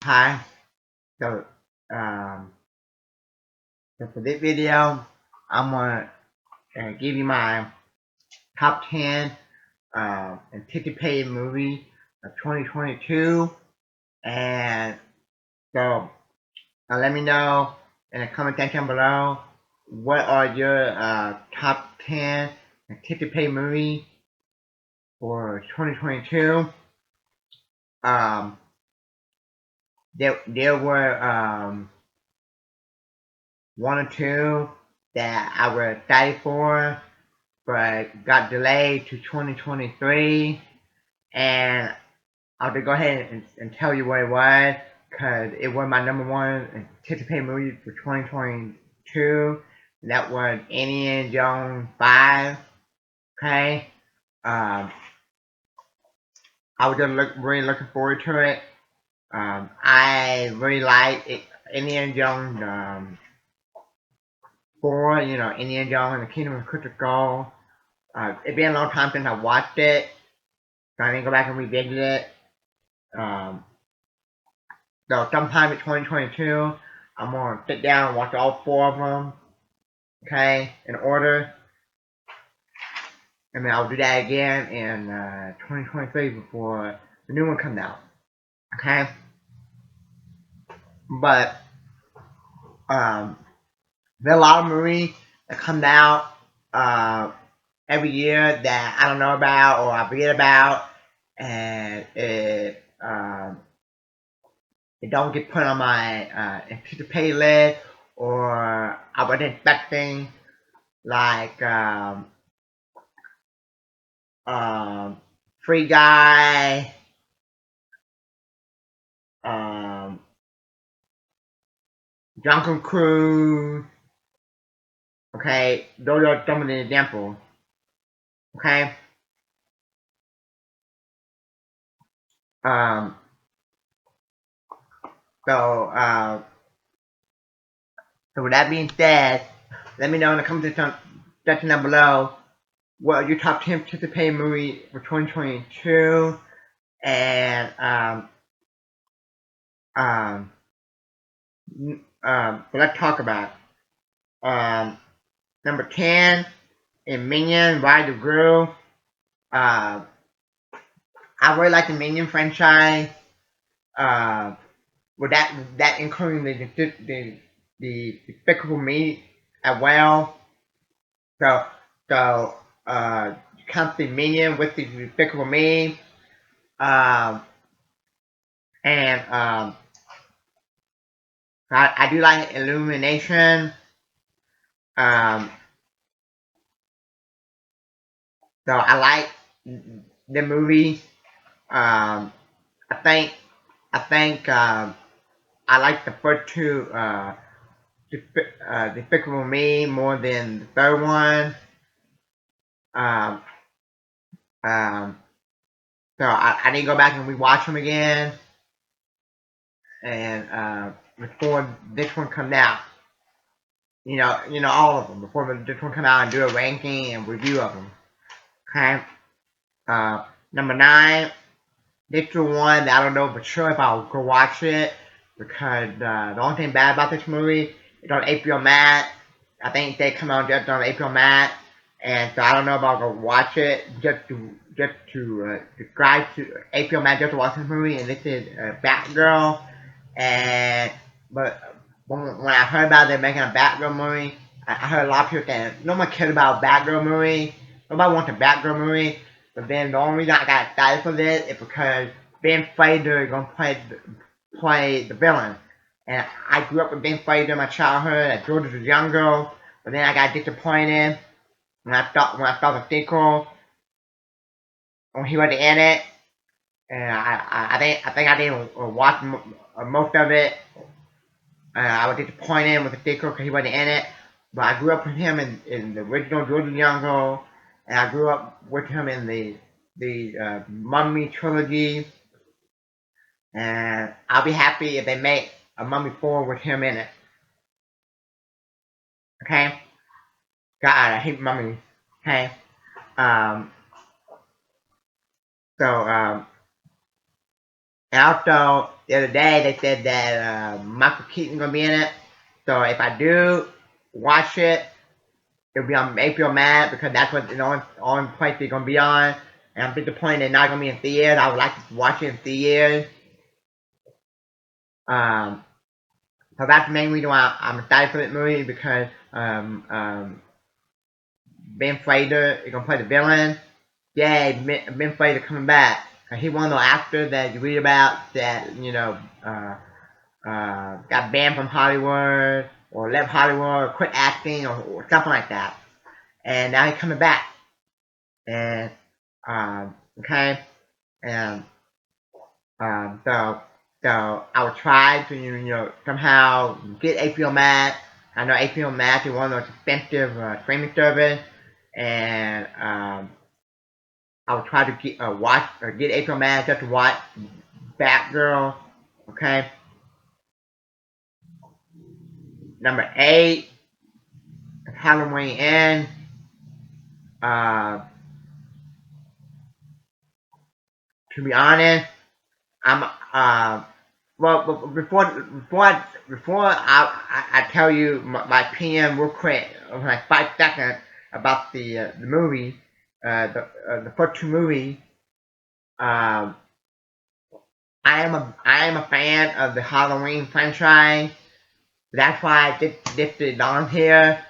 Hi. So, um, so for this video, I'm gonna give you my top 10 anticipated movie of 2022, and so let me know in the comment section below what are your top 10 anticipated movie for 2022. Um, there were one or two that I was excited for, but got delayed to 2023. And I'll just go ahead and tell you what it was, because it was my number one anticipated movie for 2022. And that was Indiana Jones 5. Okay. Um, I was just really looking forward to it. I really like it, Indiana Jones 4, Indiana Jones and the Kingdom of Crystal Gold. It's been a long time since I watched it, so I didn't go back and revisit it. Um, so sometime in 2022, I'm gonna sit down and watch all four of them, okay, in order, and then I'll do that again in 2023 before the new one comes out, okay. But there's a lot of movies that come out uh, every year that I don't know about or I forget about, and it don't get put on my anticipated list, or I wasn't expecting, like Free Guy, um, Drunken Cruise. Okay, those are some of the examples. Okay, um, so so with that being said, let me know in the comment section down below what are your top 10 anticipated movie for 2022, and um, so let's talk about number 10 in Minion Ride the Groove. Uh, I really like the Minion franchise. Uh, with that including the Despicable Me as well. So so count the Minion with the Despicable Me, um, and I do like Illumination. Um, so I like the movie. Um, I think I think I like the first two Despicable Me more than the third one. Um, um, so I need to go back and rewatch them again, and before this one comes out, all of them before this one come out, and do a ranking and review of them. Okay. Number 9, this is one that I don't know for sure if I'll go watch it, because the only thing bad about this movie is on April Matt. I think they come out just on April Matt, and so I don't know if I'll go watch it just to subscribe to April Matt just to watch this movie. And this is Batgirl, and but when I heard about them making a Batgirl movie, I heard a lot of people saying no one cares about Batgirl movie. Nobody wants a Batgirl movie. But then the only reason I got excited for this is because Ben Fraser is gonna play the villain. And I grew up with Ben Fraser in my childhood. I George was a young girl, but then I got disappointed when I saw the sequel when he was in it, and I think I didn't watch most of it. I was disappointed with the sequel because he wasn't in it. But I grew up with him in the original George was a young girl, and I grew up with him in the Mummy trilogy. And I'll be happy if they make a Mummy 4 with him in it. Okay? God, I hate Mummy. Okay? Um, so, And also, the other day they said that Michael Keaton's gonna be in it. So if I do watch it, it'll be on April Mad because that's what the only place it's gonna be on. And I'm disappointed it's not gonna be in theaters. I would like to watch it in theaters. Um, so that's the main reason why I'm excited for this movie because Ben Fraser is gonna play the villain. Yay, Ben Fraser coming back. He one of those actors that you read about that got banned from Hollywood or left Hollywood or quit acting or something like that. And now he's coming back. And okay, and so I would try to somehow get HBO Max. I know HBO Max is one of those expensive streaming service, and I would try to get watch or get HBO Max just to watch Batgirl. Okay, number 8, Halloween Inn. Uh, to be honest, I'm well before I tell you my opinion real quick, like 5 seconds about the movie, the first 2 movies. Um, I am a fan of the Halloween franchise. That's why I did it on here.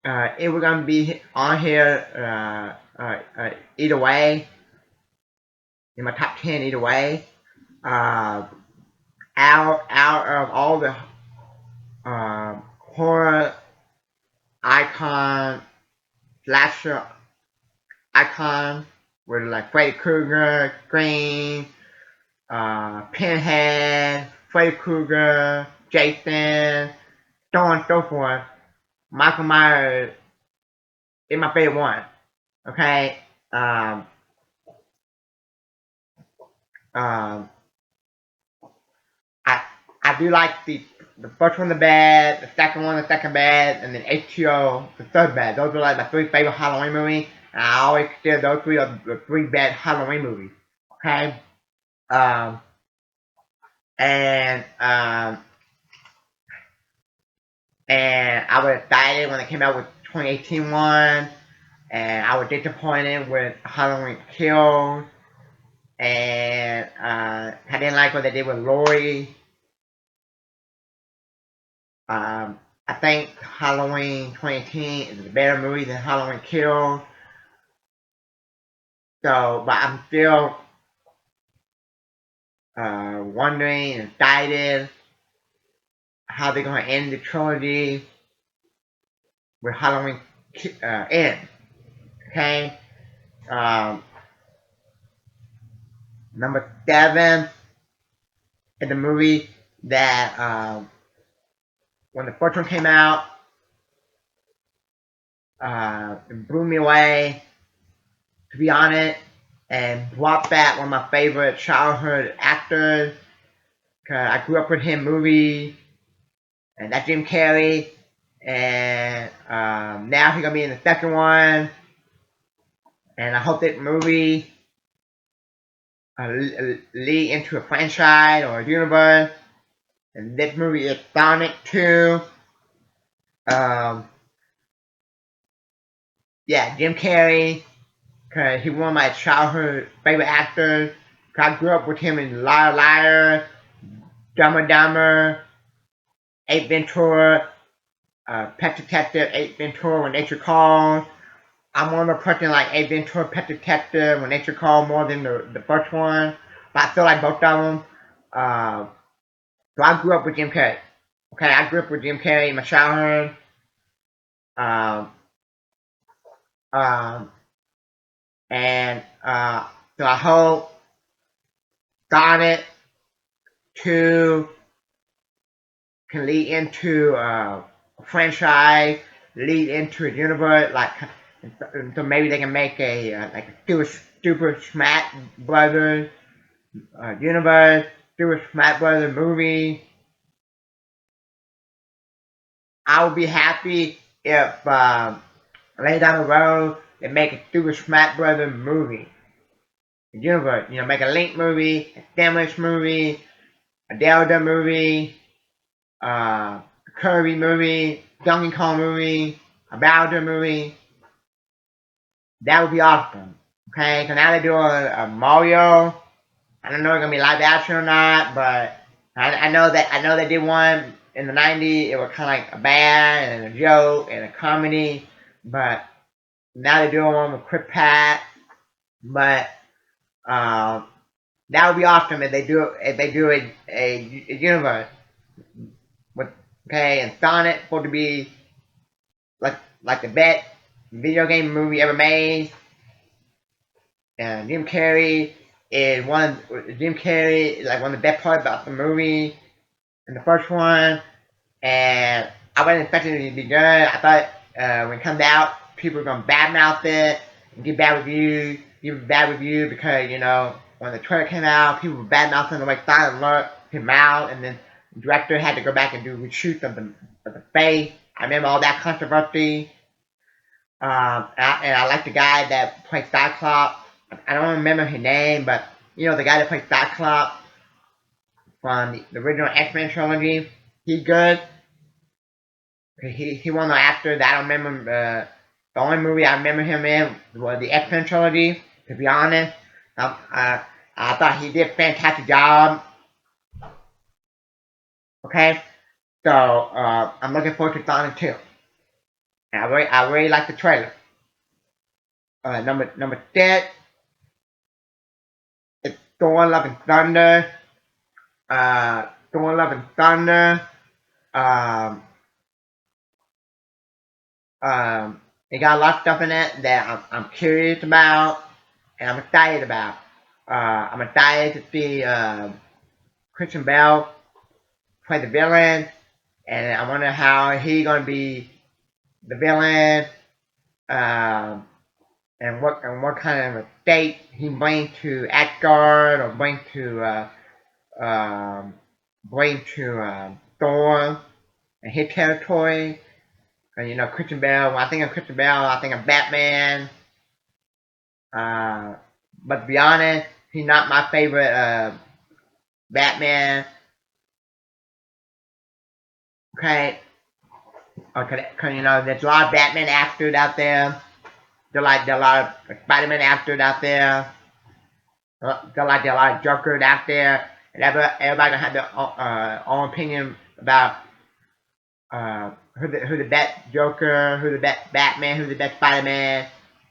It was gonna be on here either way in my top 10 either way. Uh, out of all the horror icon, slasher icon, with like Freddy Krueger, Scream, Pinhead, Freddy Krueger, Jason, so on and so forth. Michael Myers is my favorite one. Okay. Um, um, I I do like the first one the bad, the second one the second bad, and then H2O the third bad. Those are like my 3 favorite Halloween movies, and I always consider those 3 are the 3 bad Halloween movies. Okay, um, and and I was excited when it came out with 2018 one, and I was disappointed with Halloween Kills, and I didn't like what they did with Lori. I think Halloween 2018 is a better movie than Halloween Kills. So, but I'm still wondering and excited how they're gonna end the trilogy with Halloween end. Okay. Um, number 7 is a movie that when the first one came out, it blew me away. To be honest, and brought back one of my favorite childhood actors. Cause I grew up with him movies, and that's Jim Carrey. And now he's gonna be in the second one, and I hope that movie lead into a franchise or a universe. And this movie is Sonic 2. Um, yeah, Jim Carrey, cause he one of my childhood favorite actors. Cause I grew up with him in Liar Liar, Dumb and Dumber, Ace Ventura, Pet Detective, Ace Ventura, When Nature Calls. I'm one of the person like Ace Ventura, Pet Detective, When Nature Calls more than the first one. But I still like both of them. So I grew up with Jim Carrey. Okay, I grew up with Jim Carrey in my childhood. Um, um, and so I hope Sonic 2 can lead into a franchise, lead into a universe, like so maybe they can make a like a Super Smash Brothers universe, Super Smash Brothers movie. I would be happy if later down the road they make a Super Smash Brothers movie. universe. You know, make a Link movie, a Stamlish movie, a Zelda movie, a Kirby movie, Donkey Kong movie, a Bowser movie. That would be awesome. Okay, so now they're doing a Mario. I don't know if it's gonna be live action or not, but I know they did one in the '90s. It was kind of like a bad and a joke and a comedy, but now they're doing one with Chris Pratt. But um, that would be awesome if they do a universe with and Sonic for to be like the best video game movie ever made. And Jim Carrey is like one of the best parts about the movie in the first one, and I wasn't expecting it to be good. I thought when it comes out, people were gonna badmouth it and give bad review because when the trailer came out, people were badmouthing the way Silent Alert came out, and then the director had to go back and do reshoots of the face. I remember all that controversy. And I like the guy that played Cyclops. I don't remember his name, but the guy that played Cyclops from the original X-Men trilogy. He's good. He won the actor that I don't remember. The only movie I remember him in was the X-Men trilogy. To be honest, I thought he did a fantastic job. Okay, so I'm looking forward to Sonic 2. And I really like the trailer. Number 6, it's Thor: Love and Thunder. Thor: Love and Thunder. Um, it got a lot of stuff in it that I'm curious about and I'm excited about. I'm excited to see Christian Bale play the villain, and I wonder how he's gonna be the villain, and what kind of a state he brings to Asgard or brings to Thor and his territory. And Christian Bale. When I think of Christian Bale, I think of Batman. But to be honest, he's not my favorite Batman. Okay, there's a lot of Batman actors out there. There are a lot of Spider-Man actors out there. There are a lot of Jokers out there, and everybody gonna have their own opinion about who the best Joker, who the best Batman, who the best Spider-Man,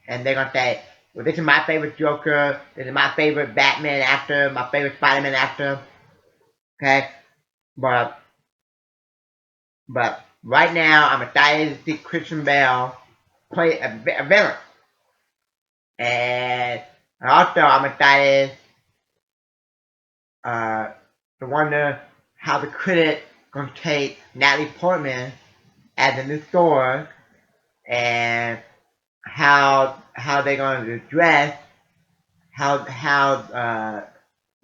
and they're gonna say, well, this is my favorite Joker, this is my favorite Batman actor, my favorite Spider-Man actor. Okay, but right now I'm excited to see Christian Bale play a villain, and also I'm excited to wonder how the critic gonna take Natalie Portman as a new Thor, and how they're going to address how the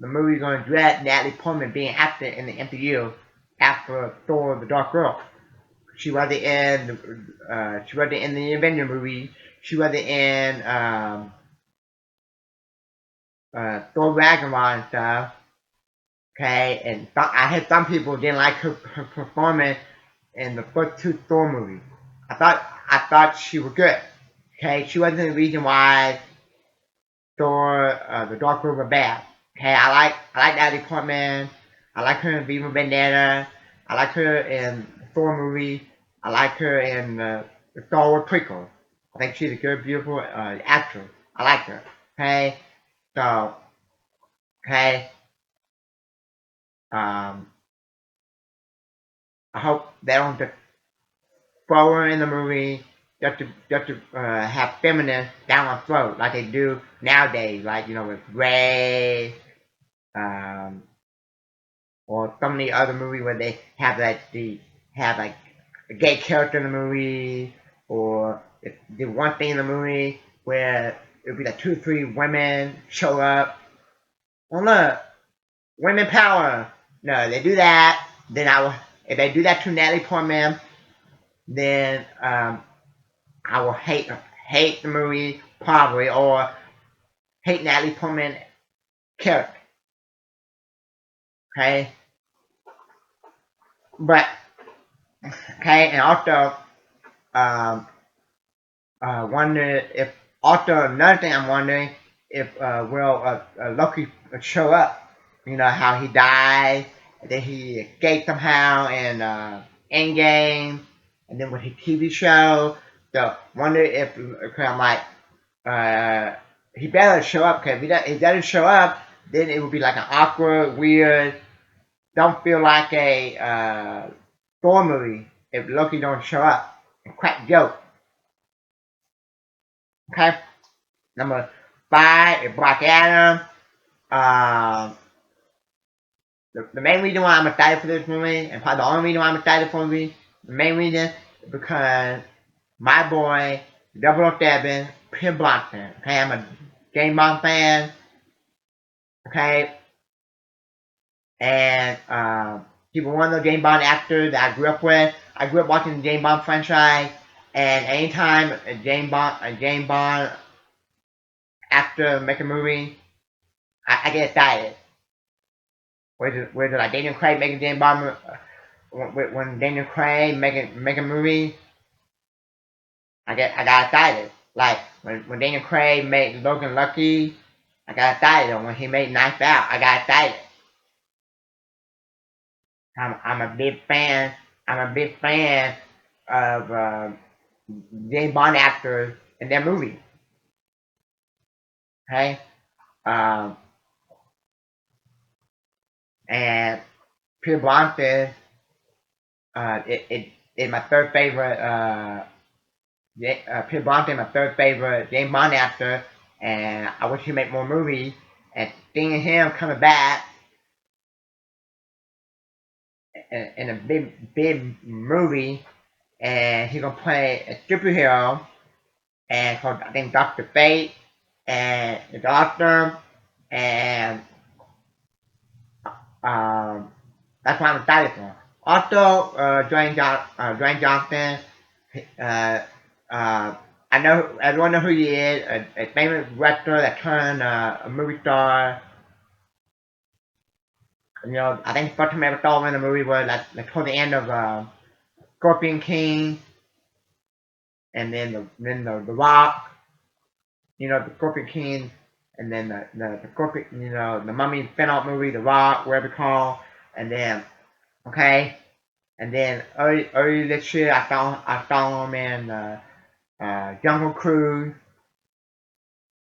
movie's going to address Natalie Portman being active in the MCU after Thor: The Dark World. She wasn't in the Avenger movie. She wasn't in Thor Ragnarok and stuff. Okay, and I heard some people didn't like her performance in the first 2 Thor movies. I thought she was good. Okay, she wasn't the reason why Thor: The Dark World was bad. Okay, I like Natalie Portman. I like her in Viva Vendetta. I like her in the Thor movie. I like her in the Star Wars prequel. I think she's a good, beautiful actress. I like her. Okay, so I hope they don't just throw her in the movie just to have feminists down our throat like they do nowadays, like with Ray, or so many other movies where they have a gay character in the movie, or if they one thing in the movie where it would be like 2 or 3 women show up. Well, look, women power. No, they do that. Then if they do that to Natalie Portman, then I will hate the movie probably, or hate Natalie Portman character. Okay, but okay, and also wonder if also another thing I'm wondering if will Loki show up. You know how he died, and then he escaped somehow in Endgame, and then with his TV show. So wonder if cause I'm like he better show up because if he doesn't show up, then it would be like an awkward, weird, don't feel like a Thor movie if Loki don't show up and crack joke. Okay, number 5 is Black Adam. Uh, the main reason why I'm excited for this movie, and probably the only reason why I'm excited for the movie, the main reason is because my boy, 007, Pierre Brosnan. Okay, I'm a James Bond fan. Okay, and he was one of the James Bond actors that I grew up with. I grew up watching the James Bond franchise, and anytime a James Bond actor make a movie, I get excited. Whether like Daniel Craig making James Bond, when Daniel Craig make a movie, I got excited. Like when Daniel Craig made Logan Lucky, I got excited. Or when he made Knife Out, I got excited. I'm a big fan. I'm a big fan of James Bond actors in their movies. Okay, um, and Pierre Brosnan, it my third favorite. Pierre Brosnan, my third favorite James Bond actor, and I wish he make more movies. And seeing him coming back in a big movie, and he gonna play a superhero, and called I think Doctor Fate, and the Doctor, and um, that's what I'm excited for. Also, Dwayne Johnson. Uh, uh, I know everyone know who he is. A famous director that turned a movie star. You know, I think the first time I ever saw him in a movie was like toward the end of Scorpion King, and then the Rock. You know, the Scorpion King, and then the Scorpion. You know, the Mummy spin-off movie, The Rock, whatever it's called, and then okay. And then early this year, I saw him in Jungle Cruise.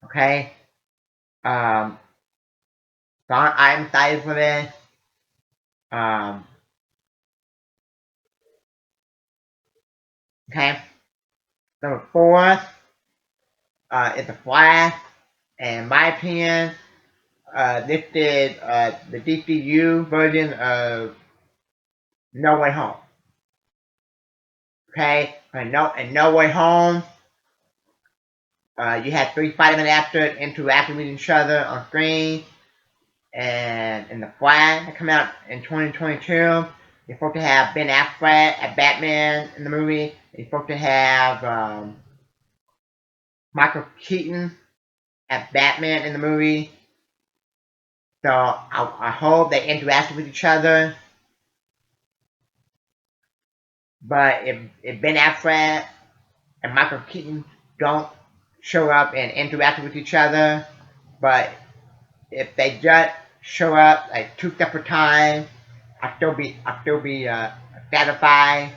Okay. Um, so I'm excited for this. Um, okay. Number 4 is the Flash. And in my opinion, this is the DCU version of No Way Home. Okay. And No Way Home. You had 3 Spider-Man actors interacting with each other on screen. And in the Flash that come out in 2022, you're supposed to have Ben Affleck as Batman in the movie. You're supposed to have Michael Keaton as Batman in the movie. So I hope they interact with each other. But if Ben Affleck and Michael Keaton don't show up and interact with each other, but if they just show up like 2 separate times, I still be satisfied.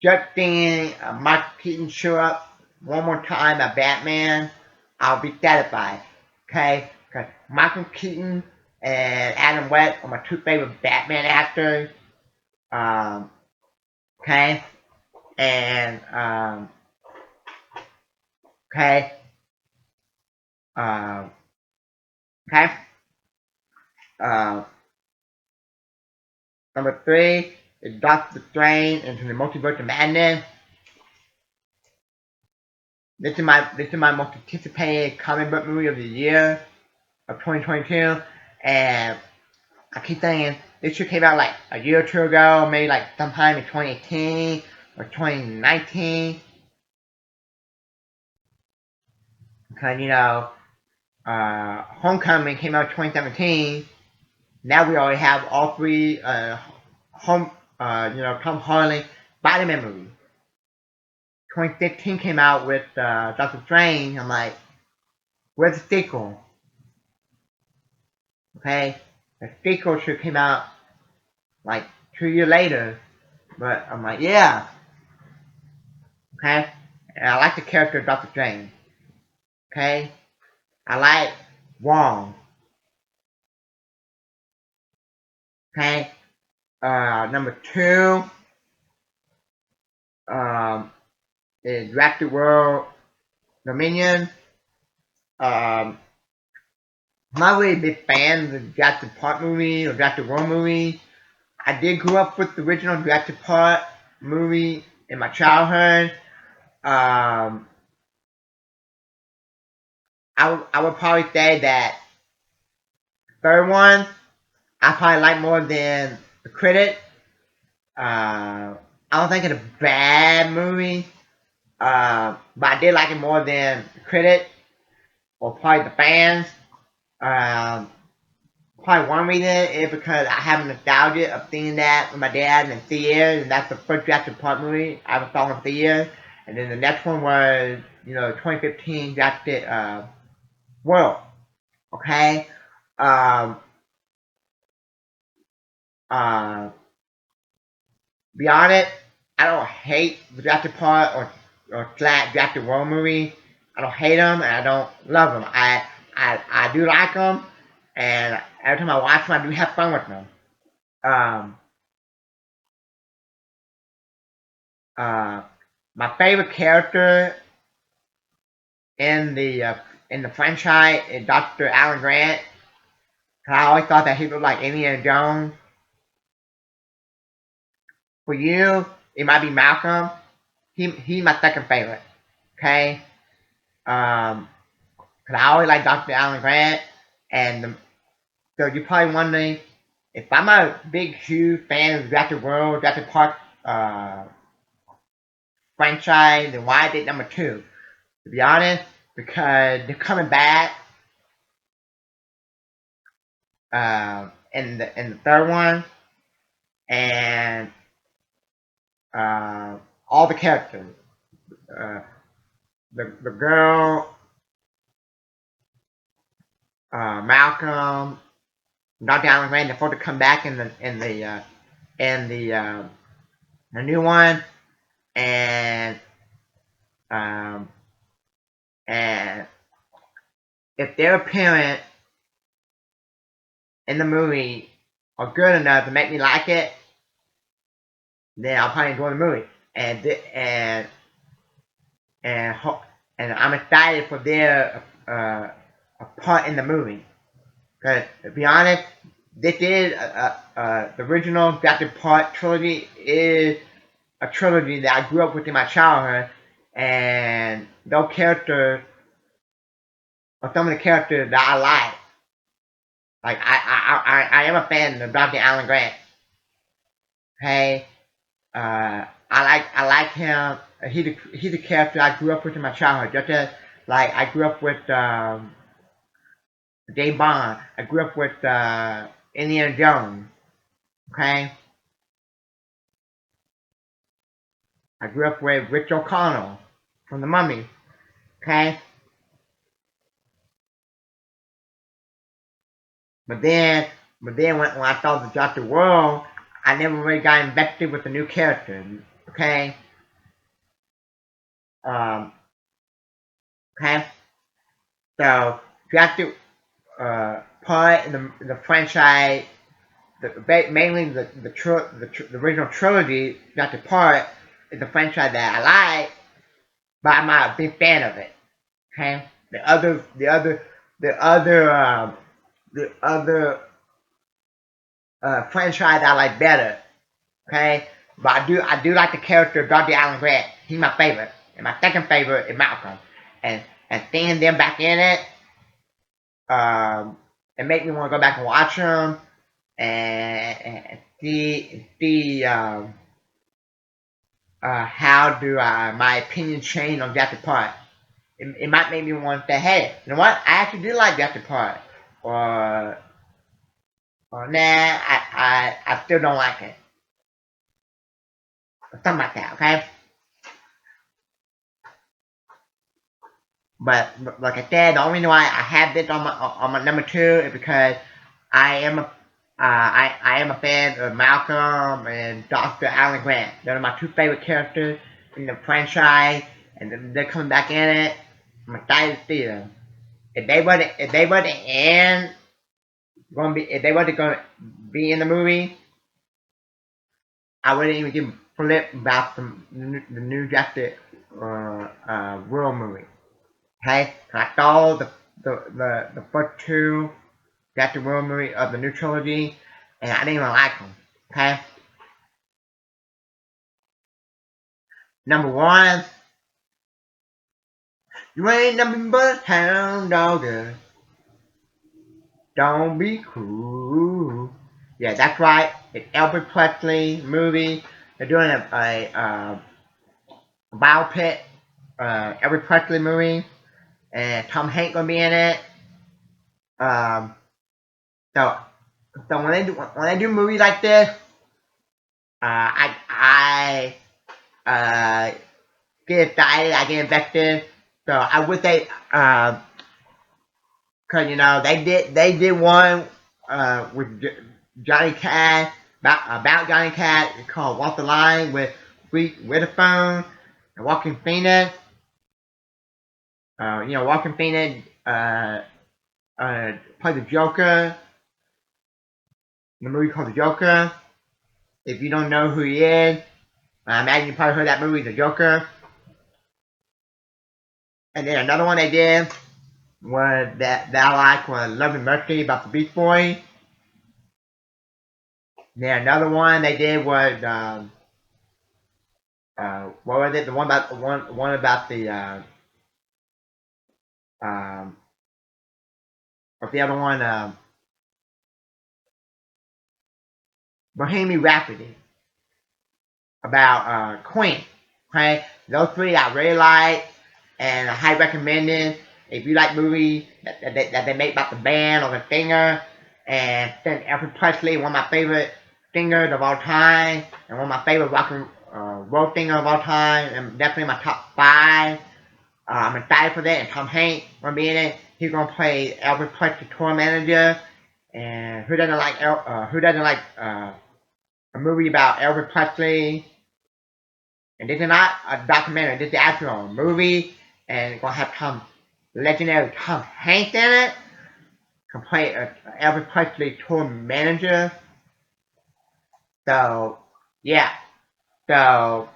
Just seeing Michael Keaton show up one more time as Batman, I'll be satisfied. Okay, because Michael Keaton and Adam West are my 2 favorite Batman actors. Um, okay, and okay, um, okay. Uh, Number 3 is Doctor Strange into the Multiverse of Madness. This is my most anticipated comic book movie of the year of 2022, and I keep saying this should came out like a year or 2 ago, maybe like sometime in 2018 or 2019, because Homecoming came out in 2017. Now we already have all three Tom Holland Spider-Man movies. 2015 came out with Doctor Strange. I'm like, where's the sequel? Okay, the sequel should came out like 2 years later, but I'm like, yeah, okay. And I like the character of Doctor Strange. Okay, I like Wong. Okay, number two is Jurassic World Dominion. I'm not really a big fan of the Jurassic Park movie or Jurassic World movie. I did grow up with the original Jurassic Park movie in my childhood. I would probably say that the third one I probably like more than the critic. I don't think it's a bad movie, but I did like it more than the critic or probably the fans. Um, Probably one reason is because I have nostalgia of seeing that with my dad in theaters, and that's the first Jurassic Park movie I ever saw in theaters. And then the next one was, 2015 Jurassic World. Okay, um, uh, be honest, I don't hate the Jurassic Park or flat Jurassic World movie. I don't hate them and I don't love them. I do like them, and every time I watch them, I do have fun with them. Um, uh, my favorite character in the uh, in the franchise is Dr. Alan Grant. 'Cause I always thought that he looked like Indiana Jones. For you, it might be Malcolm. He's my second favorite. Okay, cause I always like Dr. Alan Grant, and so you're probably wondering if I'm a big huge fan of Jurassic World, Jurassic Park uh, franchise, then why did number two? To be honest, because they're coming back in the third one, and uh, all the characters, uh, the girl, Malcolm, Dr. Alan Grant, they're supposed to come back in the new one, and um, and if their appearance in the movie are good enough to make me like it, then I'll probably enjoy the movie. And and and I'm excited for their a part in the movie. Cause to be honest, this is the original Jurassic Park trilogy is a trilogy that I grew up with in my childhood, and those characters are some of the characters that I like. Like I am a fan of Dr. Alan Grant. Hey, I like him. He's a character I grew up with in my childhood. Just as like I grew up with James Bond. I grew up with Indiana Jones. Okay, I grew up with Rich O'Connell from The Mummy. Okay, but then when I saw the Jurassic World, I never really got invested with the new characters. Okay, um, okay, so Jurassic part in the franchise, mainly the original trilogy, Jurassic Park, is the franchise that I like, but I'm not a big fan of it. Okay, the other franchise I like better. Okay, but I do like the character of Dr. Alan Grant. He's my favorite, and my second favorite is Malcolm. And seeing them back in it, it made me want to go back and watch them and see how do my opinion change on Jurassic Park. it might make me want to say, hey, you know what? I actually do like Jurassic Park. Or nah, I still don't like it. Or something like that, okay? But like I said, the only reason why I have this on my number 2 is because I am a I am a fan of Malcolm and Dr. Alan Grant. They're my 2 favorite characters in the franchise, and they're coming back in it. I'm excited to see them. If they were to end, if they were to go be in the movie, I wouldn't even give a flip about the new Jurassic World movie. Okay, I saw the first 2 Jurassic World movie of the new trilogy, and I didn't even like them. Okay, number 1, you ain't nothing but a hound dog. Don't be cruel. Yeah, that's right. It's Elvis Presley movie. They're doing a biopic, Elvis Presley movie, and Tom Hanks gonna be in it. Um, so when they do movies like this, I get excited, I get invested. So I would say, cause they did one with Johnny Cash about Johnny Cash. It's called Walk the Line with Witherspoon and Walking Phoenix. Walking Phoenix played the Joker in the movie called The Joker. If you don't know who he is, I imagine you probably heard that movie, The Joker. And then another one they did was that I like was Love and Mercy about the Beast Boys. Then another one they did was what was it? The one about the what's the other one? Bohemian Rhapsody about Queen. Okay, those 3 I really like, and I highly recommend it. If you like movies that they make about the band or the singer, and then Elvis Presley, one of my favorite singers of all time, and one of my favorite rock and roll singers of all time, and definitely my top 5. I'm excited for that, and Tom Hanks gonna be in it. He's gonna play Elvis Presley tour manager, and who doesn't like a movie about Elvis Presley? And this is not a documentary. This is actually a movie, and it's gonna have legendary Tom Hanks in it. Can play Elvis Presley tour manager. So yeah. So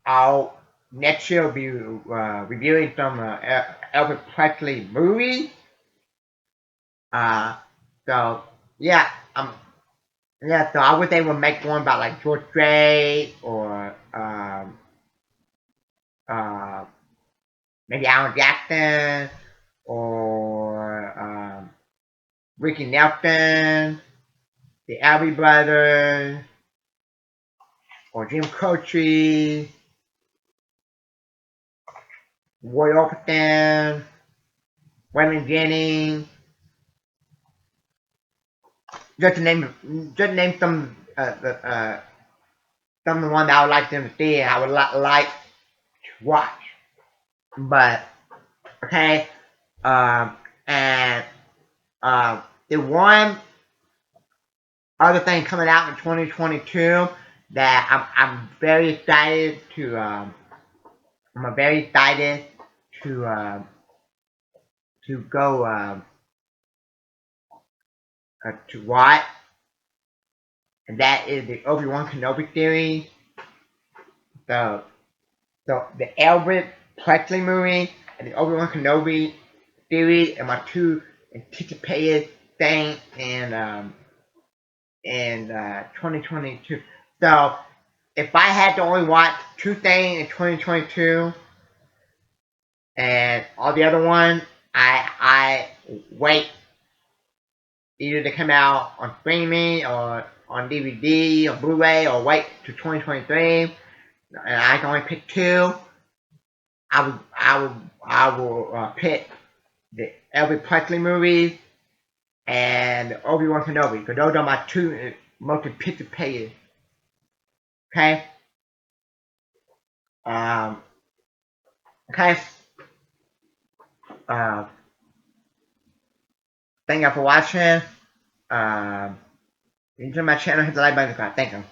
I'll next year will be reviewing some Elvis Presley movies. So yeah, so I wish they would make one about like George Strait or maybe Alan Jackson or Ricky Nelson, the Abbey Brothers, or Jim Croce, Roy Orbison, Waylon Jennings. Just to name some of the ones that I would like them to see and I would like to watch. But okay, and the one other thing coming out in 2022 that I'm very excited to go to watch, and that is the Obi-Wan Kenobi series. So the Elvis Presley movie and the Obi-Wan Kenobi series are my 2 anticipated things in 2022. So if I had to only watch 2 things in 2022 and all the other ones, I wait either to come out on streaming or on DVD or Blu-ray or wait to 2023, and I can only pick 2. I will pick the Elvis Presley movies and Obi-Wan Kenobi, because those are my two most anticipated. Okay? Um, okay? Uh, thank you for watching. Enjoy my channel, hit the like button. Thank you.